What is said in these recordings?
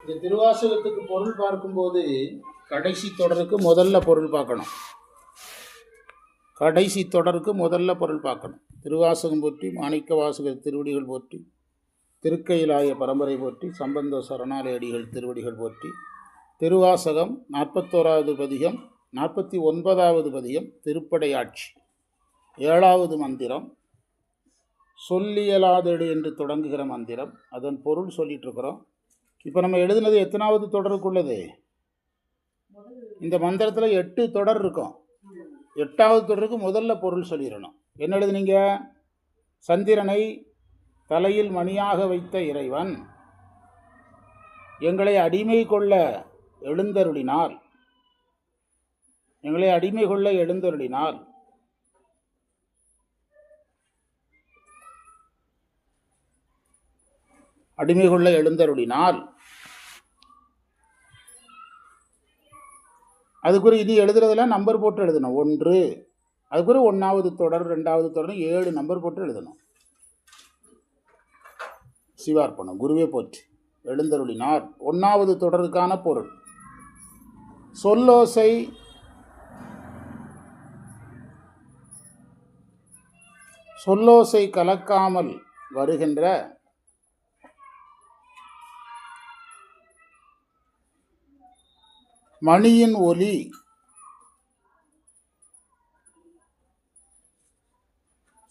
இந்த திருவாசகத்துக்கு பொருள் பார்க்கும்போது கடைசி தொடருக்கு முதல்ல பொருள் பார்க்கணும். கடைசி தொடருக்கு முதல்ல பொருள் பார்க்கணும். திருவாசகம் போற்றி, மாணிக்க வாசகர் திருவடிகள் போற்றி, திருக்கையிலாய பரம்பரை போற்றி, சம்பந்த சரணாலயடிகள் திருவடிகள் போற்றி. திருவாசகம் 41வது பதிகம், 49வது பதிகம், திருப்படையாட்சி, 7வது மந்திரம், சொல்லியலாதெடு என்று தொடங்குகிற மந்திரம். அதன் பொருள் சொல்லிகிட்ருக்குறோம். இப்போ நம்ம எழுதுனது எத்தனாவது தொடருக்குள்ளது? இந்த மந்திரத்தில் 8 தொடர் இருக்கும். 8வது தொடருக்கு முதல்ல பொருள் சொல்லிடணும். என்ன எழுதுனீங்க? சந்திரனை தலையில் மணியாக வைத்த இறைவன் எங்களை அடிமை கொள்ள எழுந்தருளினார். எங்களை அடிமை கொள்ள எழுந்தருளினார். அடிமை கொள்ள எழுந்தருளினால் அதுக்குரிய இது எழுதுறதெல்லாம் நம்பர் போட்டு எழுதணும். 1, அதுக்குரிய 1வது தொடர், 2வது தொடர், 7 நம்பர் போட்டு எழுதணும். சிவார்ப்பணம். குருவே போற்றி. எழுந்தருளினார் 1வது தொடருக்கான பொருள். சொல்லோசை சொல்லோசை கலக்காமல் வருகின்ற மணியின் ஒலி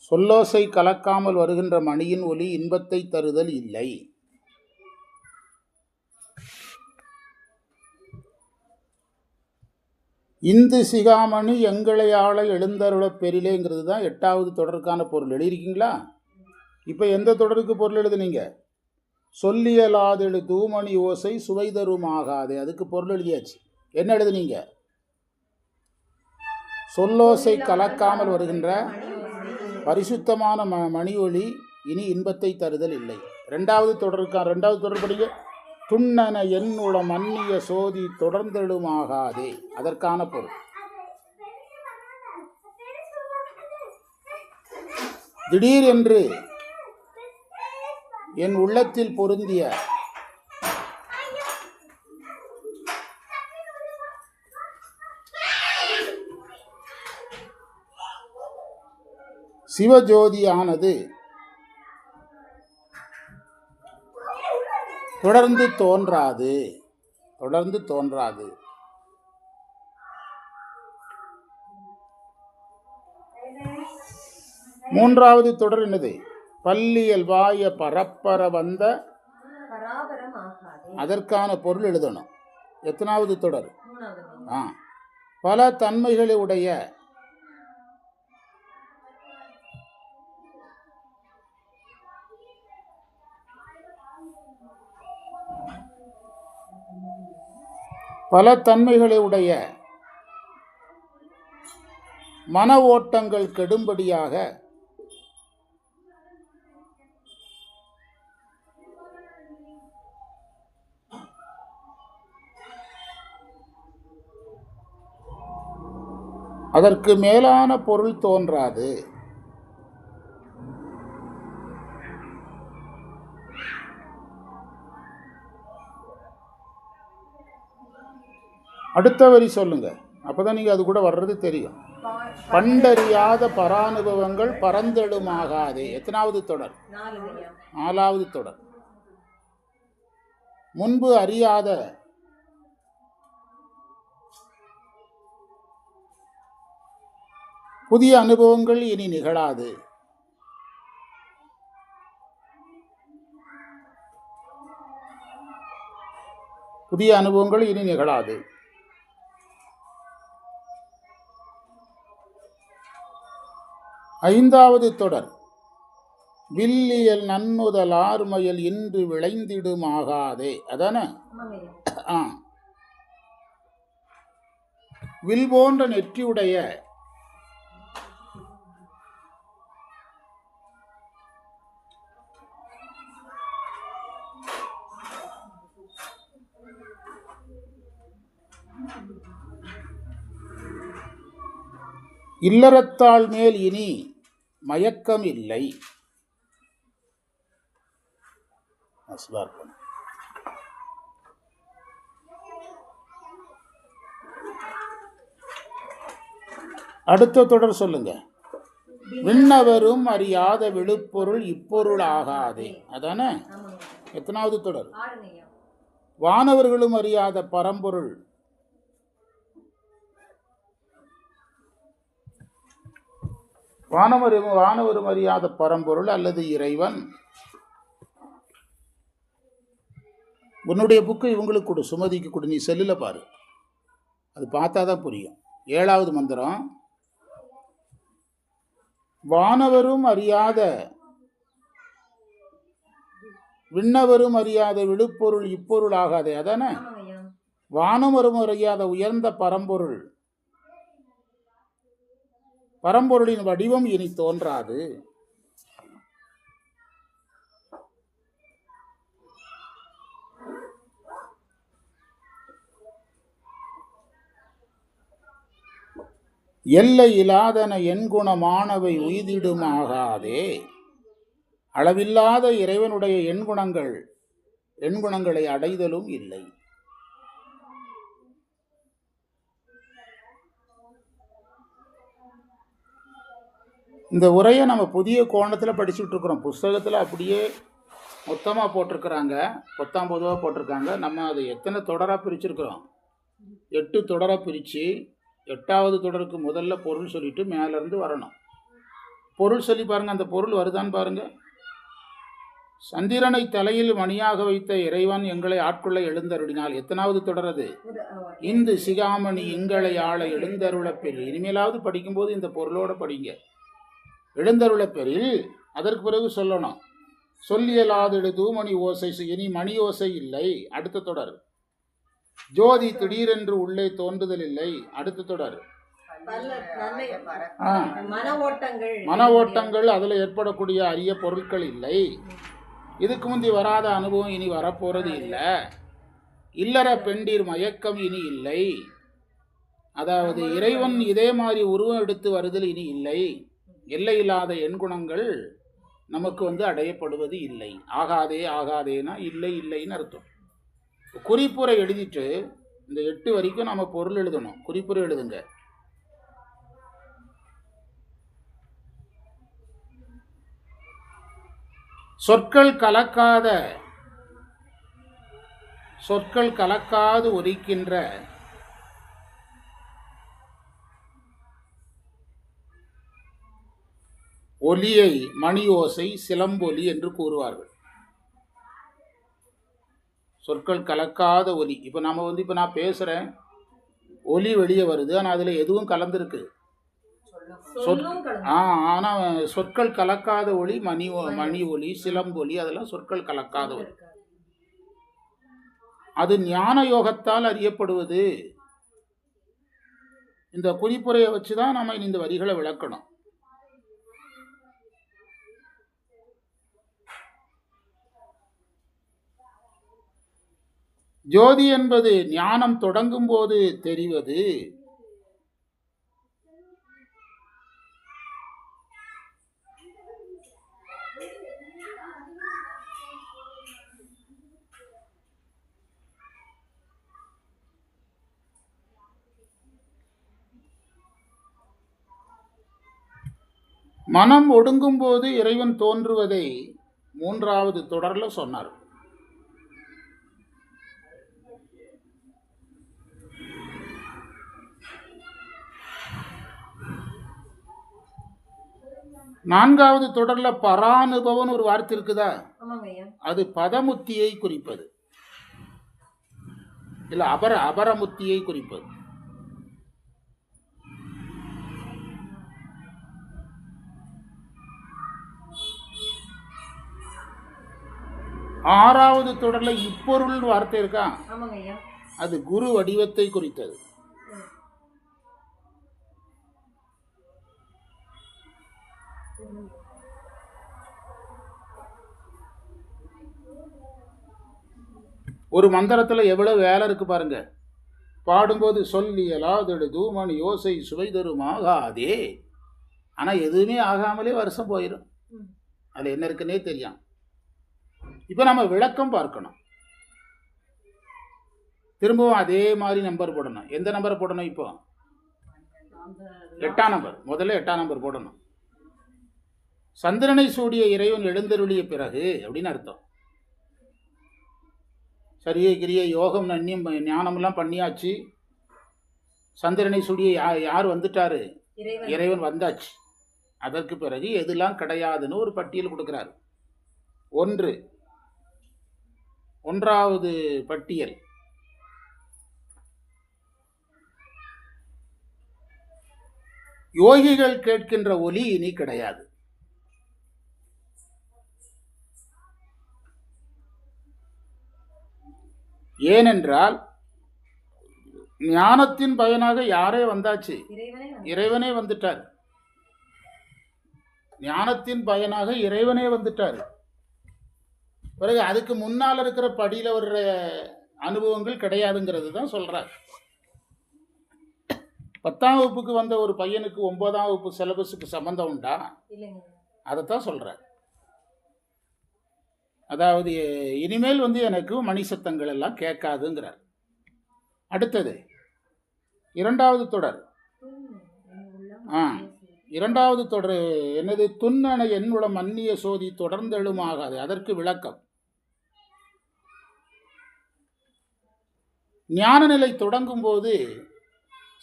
சொல்லோசை கலக்காமல் வருகின்ற மணியின் ஒலி இன்பத்தை தருதல் இல்லை. இந்து சிகாமணி எங்களை ஆள எழுந்தருளப் பெரிலேங்கிறது தான் 8வது தொடருக்கான பொருள். எழுதியிருக்கீங்களா? இப்போ எந்த தொடருக்கு பொருள் எழுதுனீங்க? சொல்லியலாதெழு தூமணி ஓசை சுவை தரும் ஆகாதே, அதுக்கு பொருள் எழுதியாச்சு. என்ன எழுதுனீங்க? சொல்லோசை கலக்காமல் வருகின்ற பரிசுத்தமான மணி ஒளி இனி இன்பத்தை தருதல் இல்லை. 2வது தொடர் படிக்க துண்ணன என்னுள மன்னிய சோதி தொடர்ந்தெழுமாகாதே, அதற்கான பொருள். திடீர் என்று என் உள்ளத்தில் பொருந்திய சிவஜோதியானது தொடர்ந்து தோன்றாது. 3வது தொடர் என்னது? பல்லியல் வாய பரப்பர வந்த, அதற்கான பொருள் எழுதணும். எத்தனாவது தொடர்? பல தன்மைகளை உடைய மன ஓட்டங்கள் கெடும்படியாக அதற்கு மேலான பொருள் தோன்றாது. அடுத்த வரி சொல்லுங்க, அப்பதான் நீங்க அது கூட வர்றது தெரியும். பண்டறியாத பரானுபவங்கள் பரந்தெழுமாகாதே. எத்தனாவது தொடர்? 4வது தொடர். முன்பு அறியாத புதிய அனுபவங்கள் இனி நிகழாது. புதிய அனுபவங்கள் இனி நிகழாது. 5வது தொடர். வில்லியல் நன்முதல் ஆர்மயல் இன்று விளைந்திடுமாகாதே, அதானே? வில் போன்ற நெற்றியுடைய இல்லறத்தாள் மேல் இனி மயக்கம் இல்லை. அடுத்த தொடர் சொல்லுங்க. விண்ணவரும் அறியாத விழுப்பொருள் இப்பொருள் ஆகாதே. அதானே எத்தனாவது தொடர்? வானவர்களும் அறியாத பரம்பொருள். வானவரும் அறியாத பரம்பொருள் அல்லது இறைவன். உன்னுடைய புக்கு இவங்களுக்கு கொடு, சுமதிக்கு கொடு, நீ செல்லில் பாரு, அது பார்த்தா தான் புரியும். 7வது மந்திரம். வானவரும் அறியாத விண்ணவரும் அறியாத விழுப்பொருள் இப்பொருள் ஆகாதே. அதானே வானவரும் அறியாத உயர்ந்த பரம்பொருள், பரம்பொருளின் வடிவம் இனி தோன்றாது. எல்லை இல்லாதன எண்குணமானவை உய்திடுமாகாதே. அளவில்லாத இறைவனுடைய எண்குணங்களை அடைதலும் இல்லை. இந்த உரையை நம்ம புதிய கோணத்தில் படிச்சுட்டு இருக்கிறோம். புஸ்தகத்தில் அப்படியே மொத்தமாக போட்டிருக்கிறாங்க, 19 போட்டிருக்காங்க. நம்ம அதை எத்தனை தொடராக பிரிச்சுருக்கிறோம்? 8 தொடராக பிரித்து 8வது தொடருக்கு முதல்ல பொருள் சொல்லிட்டு மேலேருந்து வரணும். பொருள் சொல்லி பாருங்கள், அந்த பொருள் வருதான்னு பாருங்கள். சந்திரனை தலையில் மணியாக வைத்த இறைவன் எங்களை ஆட்கொள்ள எழுந்தருளினால். எத்தனாவது தொடரது? இந்து சிகாமணி எங்களை ஆள எழுந்தருளப்பெரு. இனிமேலாவது படிக்கும்போது இந்த பொருளோடு படிங்க. எழுந்தருளப்பெரில். அதற்கு பிறகு சொல்லணும், சொல்லியலாது தூமணி ஓசை, இனி மணி ஓசை இல்லை. அடுத்த தொடர். ஜோதி திடீரென்று உள்ளே தோன்றுதல் இல்லை. அடுத்த தொடர். மன ஓட்டங்கள், அதில் ஏற்படக்கூடிய அரிய பொருட்கள் இல்லை. இதுக்கு முந்தி வராத அனுபவம் இனி வரப்போறது இல்லை. இல்லற பெண்டீர் மயக்கம் இனி இல்லை. அதாவது இறைவன் இதே மாதிரி உருவம் எடுத்து வருதல் இனி இல்லை. எல்லையில்லாத எண்குணங்கள் நமக்கு அடையப்படுவது இல்லை. ஆகாதே ஆகாதேனா இல்லை இல்லைன்னு அர்த்தம். குறிப்புரை எழுதிட்டு இந்த 8 வரைக்கும் நம்ம பொருள் எழுதணும். குறிப்புரை எழுதுங்க. சொற்கள் கலக்காது ஒலிக்கின்ற ஒலியை மணி ஓசை சிலம்பொலி என்று கூறுவார்கள். சொற்கள் கலக்காத ஒலி. இப்போ நம்ம இப்போ நான் பேசுகிறேன், ஒலி வெளியே வருது, ஆனால் அதில் எதுவும் கலந்துருக்கு. ஆனால் சொற்கள் கலக்காத ஒலி மணி ஒலி, சிலம்பொலி, அதெல்லாம் சொற்கள் கலக்காத ஒலி. அது ஞான யோகத்தால் அறியப்படுவது. இந்த குறிப்புரையை வச்சு தான் நம்ம இந்த வரிகளை விளக்கணும். ஜோதி என்பது ஞானம் தொடங்கும் போது தெரிவது. மனம் ஒடுங்கும் போது இறைவன் தோன்றுவதை 3வது தொடர்ல சொன்னார். நான்காவது தொடர்ல பரானுபவன் ஒரு வார்த்தை இருக்குதா? அது பதமுத்தியை குறிப்பது, இல்ல அபரமுத்தியை குறிப்பது. ஆறாவது தொடர்ல இப்பொருள் வார்த்தை இருக்கா? அது குரு வடிவத்தை குறித்தது. ஒரு மந்திரத்துல எவ்வளவு வேலை இருக்கு பாருங்க. பாடும்போது சொல்லியலாதெடு தூமணி யோசை சுவை தருமாகாதே. ஆனா எதுவுமே ஆகாமலே வருஷம் போயிடும். அதுல என்ன இருக்குன்னே தெரியும். இப்ப நம்ம விளக்கம் பார்க்கணும். திரும்பவும் அதே மாதிரி நம்பர் போடணும். எந்த நம்பரை போடணும்? இப்போ 8ஆம் நம்பர், முதல்ல 8ஆம் நம்பர் போடணும். சந்திரனை சூடிய இறைவன் எழுந்தருளிய பிறகு அப்படின்னு அர்த்தம். சரியை கிரிய யோகம் நன்னியம் ஞானமெல்லாம் பண்ணியாச்சு. சந்திரனை சூடிய யார் வந்துட்டாரு? இறைவன் வந்தாச்சு. அதற்கு பிறகு எதெல்லாம் கிடையாதுன்னு ஒரு பட்டியல் கொடுக்கிறார். ஒன்றாவது பட்டியல், யோகிகள் கேட்கின்ற ஒலி இனி கிடையாது. ஏனென்றால் ஞானத்தின் பயனாக யாரே வந்தாச்சு? இறைவனே வந்துட்டார். ஞானத்தின் பயனாக இறைவனே வந்துட்டார். பிறகு அதுக்கு முன்னால் இருக்கிற படியில் வர்ற அனுபவங்கள் கிடையாதுங்கிறது தான் சொல்கிறார். 10ஆம் வகுப்புக்கு வந்த ஒரு பையனுக்கு 9ஆம் வகுப்பு சிலபஸுக்கு சம்மந்தம் உண்டா? அதைத்தான் சொல்கிறார். அதாவது இனிமேல் எனக்கு மணி சத்தங்கள் எல்லாம் கேட்காதுங்கிறார். அடுத்தது 2வது தொடர். 2வது தொடர் என்னது? துன்னன என்னுடம் அந்நிய சோதி தொடர்ந்தெழுமாகாது. அதற்கு விளக்கம், ஞான நிலை தொடங்கும் போது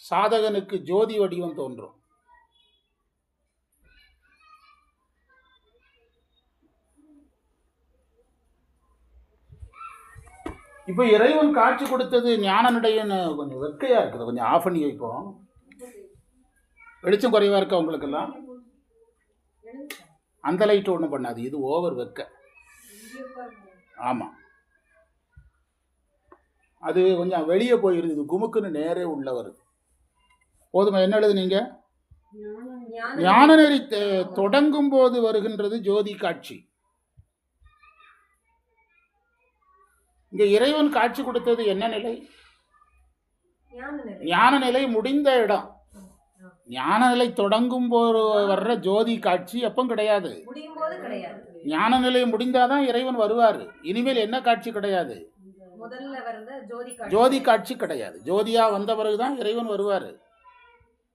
சாதகனுக்கு ஜோதி வடிவம் தோன்றும். இப்போ இறைவன் காட்சி கொடுத்தது ஞான நிலைன்னு கொஞ்சம் வெக்கையா இருக்குது. கொஞ்சம் ஆஃப் பண்ணி வைப்போம். வெளிச்சம் குறைவா இருக்கா உங்களுக்கெல்லாம்? அந்த லைட் ஒன்றும் பண்ணாது, இது ஓவர் வெக்க. ஆமாம், அது கொஞ்சம் வெளியே போயிருது. இது குமுக்குன்னு நேரே உள்ள வருது. போதுமா? என்ன எழுதுனீங்க? ஞான நெறி தொடங்கும் போது வருகின்றது ஜோதி காட்சி. இங்க இறைவன் காட்சி கொடுத்தது என்ன நிலை? ஞான நிலை முடிந்த இடம். ஞான நிலை தொடங்கும் போது வர்ற ஜோதி காட்சி எப்போ கிடையாது? ஞான நிலை முடிந்தாதான் இறைவன் வருவார். இனிமேல் என்ன காட்சி கிடையாது? ஜோதி காட்சி கிடையாது. ஜோதியா வந்த பிறகுதான் இறைவன் வருவார்.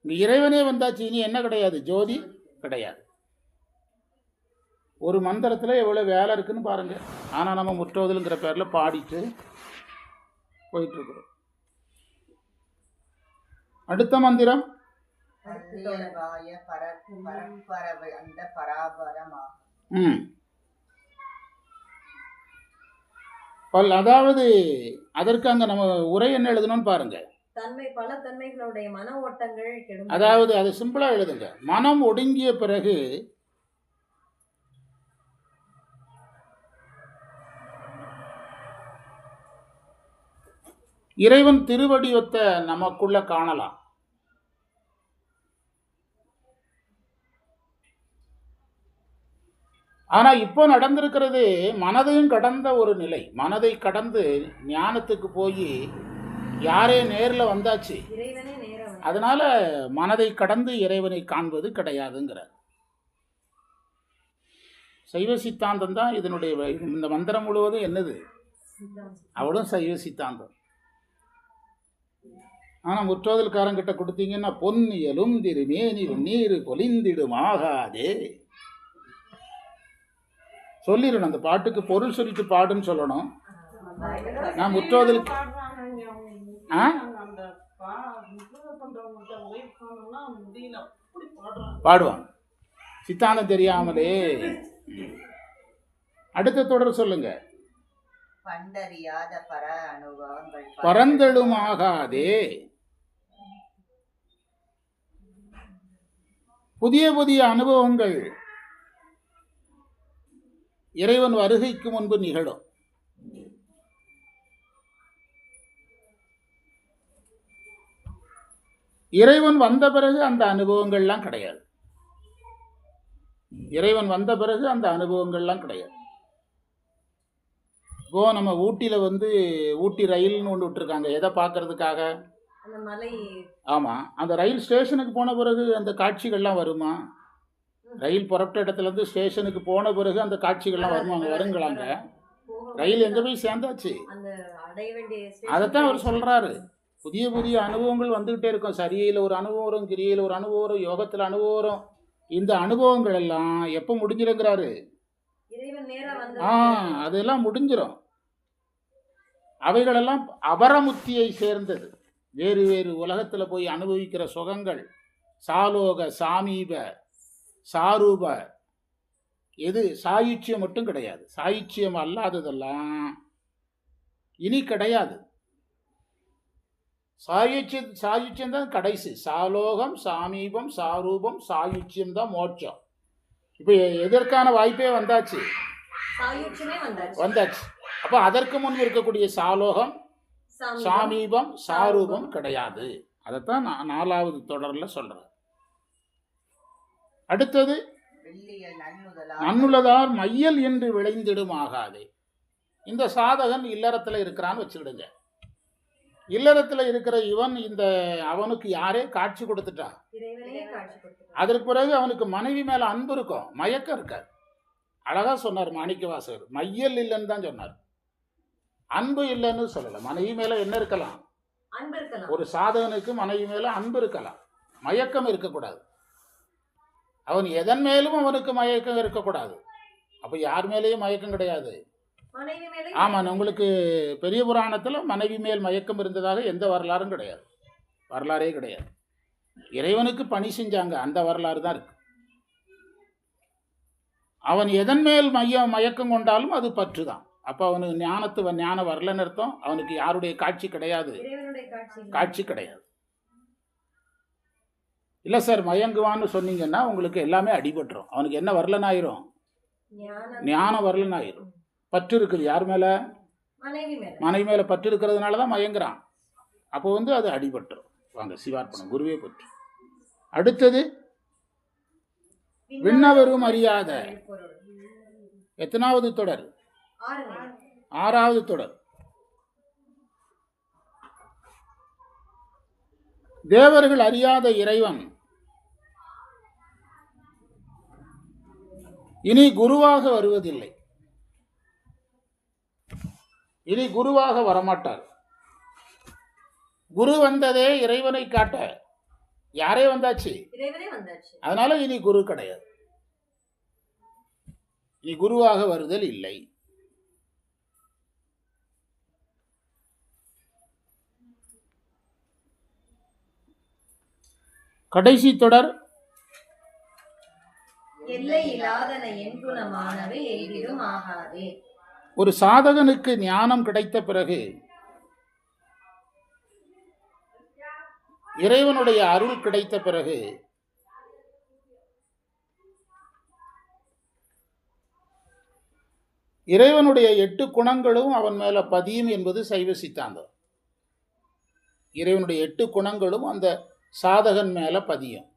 இங்க இறைவனே வந்தாச்சு, இனி என்ன கிடையாது? ஜோதி கிடையாது. ஒரு மந்திரத்தில் எவ்வளோ வேலை இருக்குன்னு பாருங்க. ஆனால் நம்ம முற்றோதலுங்கிற பேரில் பாடிட்டு போயிட்டுருக்குறோம். அடுத்த மந்திரம் அதாவது அதற்கு அங்கே நம்ம உரை என்ன எழுதணும்னு பாருங்க. பல தன்மைகளுடைய மன ஓட்டங்கள். அதாவது அது சிம்பிளாக எழுதுங்க. மனம் ஒடுங்கிய பிறகு இறைவன் திருவடிவத்தை நமக்குள்ள காணலாம். ஆனா இப்போ நடந்திருக்கிறது மனதையும் கடந்த ஒரு நிலை. மனதை கடந்து ஞானத்துக்கு போய் யாரே நேரில் வந்தாச்சு. அதனால மனதை கடந்து இறைவனை காண்பது கிடையாதுங்கிறார். சைவ சித்தாந்தம் தான் இதனுடைய. இந்த மந்திரம் முழுவதும் என்னது? அவளும் சைவ சித்தாந்தம். ஆனால் முற்றோதல்காரங்கிட்ட கொடுத்தீங்கன்னா பொன்னியலும் திருமேனி நீர் பொலிந்திடும் ஆகாதே சொல்லிடணும். அந்த பாட்டுக்கு பொருள் சொல்லிட்டு பாடுன்னு சொல்லணும். நான் முற்றோதல் பாடுவான் சித்தாந்தம் தெரியாமலே. அடுத்த தொடர் சொல்லுங்க. பரந்தெழும் ஆகாதே. புதிய புதிய அனுபவங்கள் இறைவன் வருகைக்கு முன்பு நிகழும். இறைவன் வந்த பிறகு அந்த அனுபவங்கள்லாம் கிடையாது. இறைவன் வந்த பிறகு அந்த அனுபவங்கள்லாம் கிடையாது. இப்போ நம்ம ஊட்டியில் ஊட்டி ரயில்னு ஒன்று விட்டுருக்காங்க. எதை பார்க்கறதுக்காக? ஆமாம், அந்த ரயில் ஸ்டேஷனுக்கு போன பிறகு அந்த காட்சிகள்லாம் வருமா? ரயில் புறப்பட்ட இடத்துலேருந்து ஸ்டேஷனுக்கு போன பிறகு அந்த காட்சிகள்லாம் வருமா? அங்கே வருங்களாங்க. ரயில் எங்கே போய் சேர்ந்தாச்சு? அதைத்தான் அவர் சொல்கிறாரு. புதிய புதிய அனுபவங்கள் வந்துக்கிட்டே இருக்கும். சரியில் ஒரு அனுபவம் வரும், கிரியில் ஒரு அனுபவம் வரும், யோகத்தில் அனுபவம் வரும். இந்த அனுபவங்கள் எல்லாம் எப்போ முடிஞ்சிருங்கிறாரு? இறைவன் நேரா வந்து அதெல்லாம் முடிஞ்சிடும். அவைகளெல்லாம் அபரமுத்தியை சேர்ந்தது. வேறு வேறு உலகத்தில் போய் அனுபவிக்கிற சுகங்கள் சாலோக, சாமீப, சாரூப, எது சாயுச்சியம் மட்டும் கிடையாது. சாயுச்சியம் அல்லாததெல்லாம் இனி கிடையாது. சாயுச்சியம் தான் கடைசி. சாலோகம், சாமீபம், சாரூபம், சாயுச்சியம் தான் மோட்சம். இப்போ எதற்கான வாய்ப்பே வந்தாச்சு. வந்தாச்சு. அப்போ அதற்கு முன் இருக்கக்கூடிய சாலோகம், சாமீபம், சாரூபம் கிடையாது. அதைத்தான் நான் 4வது தொடரில் சொல்கிறேன். அடுத்தது நன்னுலதார் மையல் என்று விளைந்திடும் ஆகாதே. இந்த சாதகன் இல்லறத்தில் இருக்கிறான்னு வச்சுக்கிடுங்க. இல்லறத்தில் இருக்கிற இவன் அவனுக்கு யாரே காட்சி கொடுத்துட்டா. அதற்கு பிறகு அவனுக்கு மனைவி மேல அன்பு இருக்கும், மயக்கம் இருக்காது. அழகா சொன்னார் மாணிக்கவாசகர். மையல் இல்லைன்னு தான் சொன்னார், அன்பு இல்லைன்னு சொல்லல. மனைவி மேல என்ன இருக்கலாம்? ஒரு சாதகனுக்கு மனைவி மேல அன்பு இருக்கலாம், மயக்கம் இருக்கக்கூடாது. அவன் எதன் மேலும் அவனுக்கு மயக்கம் இருக்கக்கூடாது. அப்போ யார் மேலேயும் மயக்கம் கிடையாது. ஆமாம், உங்களுக்கு பெரிய புராணத்தில் மனைவி மேல் மயக்கம் இருந்ததாக எந்த வரலாறும் கிடையாது. வரலாறே கிடையாது. இறைவனுக்கு பணி செஞ்சாங்க, அந்த வரலாறு தான் இருக்கு. அவன் எதன் மேல் மயக்கம் கொண்டாலும் அது பற்று தான். அப்போ அவனுக்கு ஞானம் வரலன்னு அர்த்தம். அவனுக்கு யாருடைய காட்சி கிடையாது, காட்சி கிடையாது. இல்லை சார் மயங்குவான்னு சொன்னீங்கன்னா உங்களுக்கு எல்லாமே அடிபட்டுரும். அவனுக்கு என்ன வரலனாயிரும்? ஞானம் வரலனாயிரும். பற்று இருக்குது யார் மேலே? மனைவி மேலே பற்று இருக்கிறதுனால தான் மயங்குறான். அப்போ அது அடிபட்டுரும். வாங்க சிவார்ப்பணம், குருவே பற்று. அடுத்தது விண்ணவரும் அறியாத. எத்தனாவது தொடர்? 6வது தொடர். தேவர்கள் அறியாத இறைவன் இனி குருவாக வருவதில்லை. இனி குருவாக வரமாட்டார். குரு வந்ததே இறைவனை காட்ட. யாரே வந்தாச்சு, அதனால இனி குரு கிடையாது. இனி குருவாக வருதல் இல்லை. கடைசி தொடர் ஒரு சாதகனுக்கு ஞானம் கிடைத்த பிறகு இறைவனுடைய அருள் கிடைத்த பிறகு இறைவனுடைய 8 குணங்களும் அவன் மேல பதியும் என்பது சைவ சித்தாந்தம். இறைவனுடைய 8 குணங்களும் அந்த சாதகன் மேல பதியும்.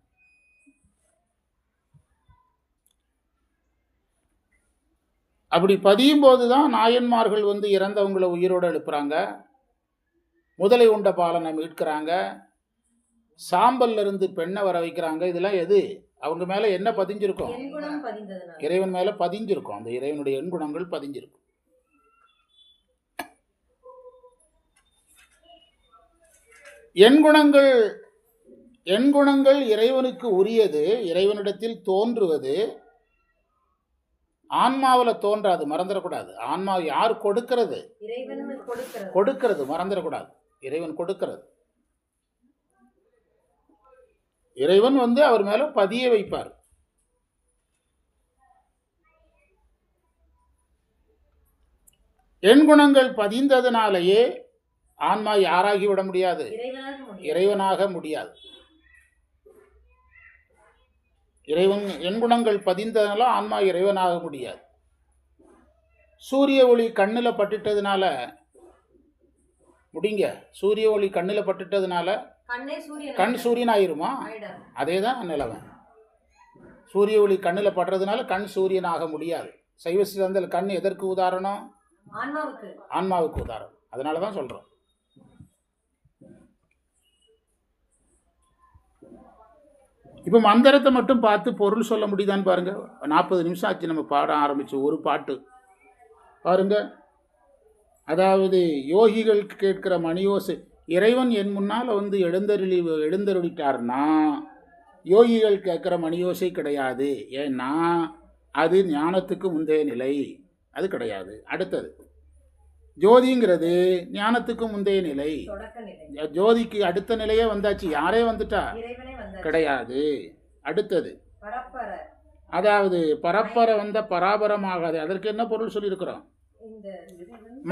அப்படி பதியும் போதுதான் நாயன்மார்கள் இறந்தவங்களை உயிரோடு எழுப்புறாங்க, முதலை உண்ட பாலனை மீட்கிறாங்க, சாம்பல்ல இருந்து பெண்ணை வர வைக்கிறாங்க. இதெல்லாம் எது? அவங்க மேல என்ன பதிஞ்சிருக்கும்? இறைவன் மேல பதிஞ்சிருக்கும். அந்த இறைவனுடைய எண்குணங்கள் பதிஞ்சிருக்கும். எண்குணங்கள் இறைவனுக்கு உரியது. இறைவனிடத்தில் தோன்றுவது ஆன்மாவில் தோன்றாது, மறந்துடக்கூடாது. ஆன்மா யார் கொடுக்கிறது? கொடுக்கிறது, மறந்துடக்கூடாது. இறைவன் கொடுக்கிறது. இறைவன் அவர் மேல பதிய வைப்பார். எண்குணங்கள் பதிந்ததுனாலேயே ஆன்மா யாராகி விட முடியாது? இறைவனாக முடியாது. இறைவன் எண்குணங்கள் பதிந்ததுனால ஆன்மா இறைவனாக முடியாது. சூரிய ஒளி கண்ணில் பட்டுட்டதுனால முடிங்க. சூரிய ஒளி கண்ணில் பட்டுட்டதுனால கண் சூரியன் ஆயிருமா? அதே தான் நிலைமை. சூரிய ஒளி கண்ணில் படுறதுனால கண் சூரியன் ஆக முடியாது. சைவ சித்தாந்தத்தில் கண் எதற்கு உதாரணம்? ஆன்மாவுக்கு உதாரணம். அதனால தான் சொல்றோம். இப்போ மந்திரத்தை மட்டும் பார்த்து பொருள் சொல்ல முடியுதான்னு பாருங்க. 40 நிமிஷம் ஆச்சு நம்ம பாடம் ஆரம்பிச்சு. ஒரு பாட்டு பாருங்க. அதாவது யோகிகள் கேட்கிற மணியோசை. இறைவன் என் முன்னால் வந்து எழுந்தருளிட்டார்னா யோகிகள் கேட்குற மணியோசை கிடையாது. ஏன்னா அது ஞானத்துக்கு முந்தைய நிலை, அது கிடையாது. அடுத்தது ஜோதிங்கிறது ஞானத்துக்கு முந்தைய நிலை. தொடக்க நிலை. ஜோதிக்கு அடுத்த நிலையே வந்தாச்சு. யாரே வந்துட்டா இறைவனே வந்தார். கிடையாது. அடுத்தது பரப்பர. அதாவது பரப்பர வந்த பராபரமாகாது. அதற்கு என்ன பொருள் சொல்லியிருக்கிறோம்? இந்த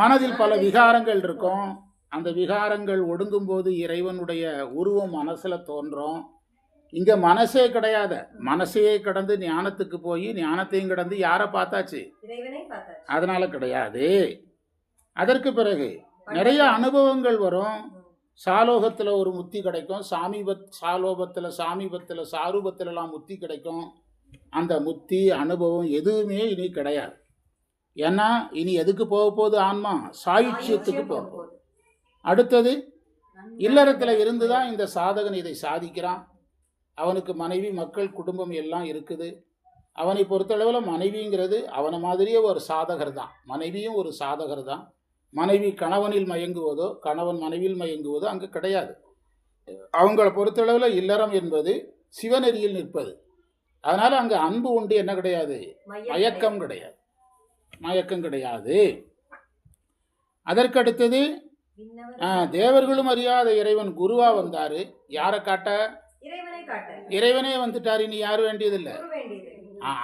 மனதில் பல விகாரங்கள் இருக்கும். அந்த விகாரங்கள் ஒடுங்கும் போது இறைவனுடைய உருவம் மனசுல தோன்றும். இங்க மனசே கிடையாது. மனசையே கடந்து ஞானத்துக்கு போய் ஞானத்தையும் கடந்து யாரை பார்த்தாச்சு? இறைவனை பார்த்தார். அதனால கிடையாது. அதற்கு பிறகு நிறைய அனுபவங்கள் வரும். சாலோகத்தில் ஒரு முத்தி கிடைக்கும், சாமீபத்தில் சாரூபத்திலலாம் முத்தி கிடைக்கும். அந்த முத்தி அனுபவம் எதுவுமே இனி கிடையாது. ஏன்னா இனி எதுக்கு போக போகுது? ஆன்மா சாயுட்சியத்துக்கு போக போகுது. அடுத்தது இல்லறத்தில் இருந்து தான் இந்த சாதகன் இதை சாதிக்கிறான். அவனுக்கு மனைவி, மக்கள், குடும்பம் எல்லாம் இருக்குது. அவனை பொறுத்தளவில் மனைவிங்கிறது அவனை மாதிரியே ஒரு சாதகர் தான். மனைவியும் ஒரு சாதகர் தான். மனைவி கணவனில் மயங்குவதோ கணவன் மனைவியில் மயங்குவதோ அங்கே கிடையாது. அவங்கள பொறுத்தளவில் இல்லறம் என்பது சிவநெறியில் நிற்பது. அதனால் அங்கே அன்பு உண்டு, என்ன கிடையாது? மயக்கம் கிடையாது. மயக்கம் கிடையாது. அதற்கடுத்தது தேவர்களும் அறியாத இறைவன் குருவா வந்தார். யாரை காட்ட? இறைவனே வந்துட்டார். இனி யார் வேண்டியதில்லை.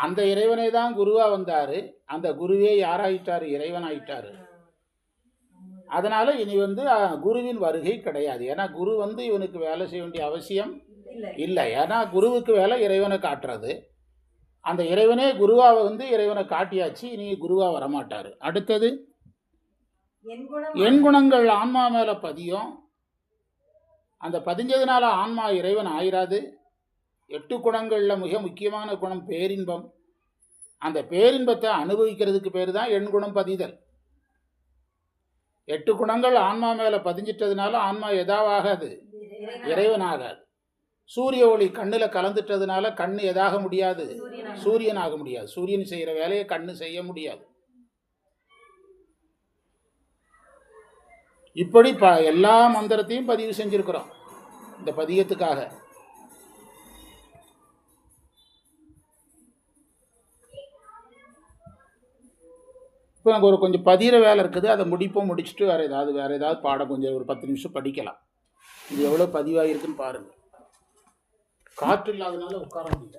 அந்த இறைவனே தான் குருவா வந்தார். அந்த குருவே யாராயிட்டார்? இறைவன் ஆயிட்டார். அதனால இனி வந்து குருவின் வருகை கிடையாது. ஏன்னா குரு வந்து இவனுக்கு வேலை செய்ய வேண்டிய அவசியம் இல்லை. ஏன்னா குருவுக்கு வேலை இறைவனை காட்டுறது. அந்த இறைவனே குருவாவை வந்து இறைவனை காட்டியாச்சு. இனி குருவா வரமாட்டார். அடுத்தது எண் குணங்கள் ஆன்மா மேலே பதியும். அந்த பதிஞ்சதுனால ஆன்மா இறைவன் ஆயிராது. 8 குணங்களில் மிக முக்கியமான குணம் பேரின்பம். அந்த பேரின்பத்தை அனுபவிக்கிறதுக்கு பேர் தான் எண் குணம் பதிதல். 8 குணங்கள் ஆன்மா மேலே பதிஞ்சிட்டதுனால ஆன்மா எதாவாகாது? இறைவன் ஆகாது. சூரிய ஒளி கண்ணில் கலந்துட்டதுனால கண்ணு எதாக முடியாது? சூரியன் ஆக முடியாது. சூரியன் செய்கிற வேலையை கண்ணு செய்ய முடியாது. இப்படி எல்லா மந்திரத்தையும் பதிவு செஞ்சிருக்கிறோம் இந்த பதியத்துக்காக. இப்போ நமக்கு கொஞ்சம் பதிகிற வேலை இருக்குது. அதை முடிச்சுட்டு வேறு ஏதாவது பாடம் கொஞ்சம் ஒரு 10 நிமிஷம் படிக்கலாம். இது எவ்வளோ பதிவாகிருக்குன்னு பாருங்கள். காற்று இல்லாதனால உட்கார முடியல.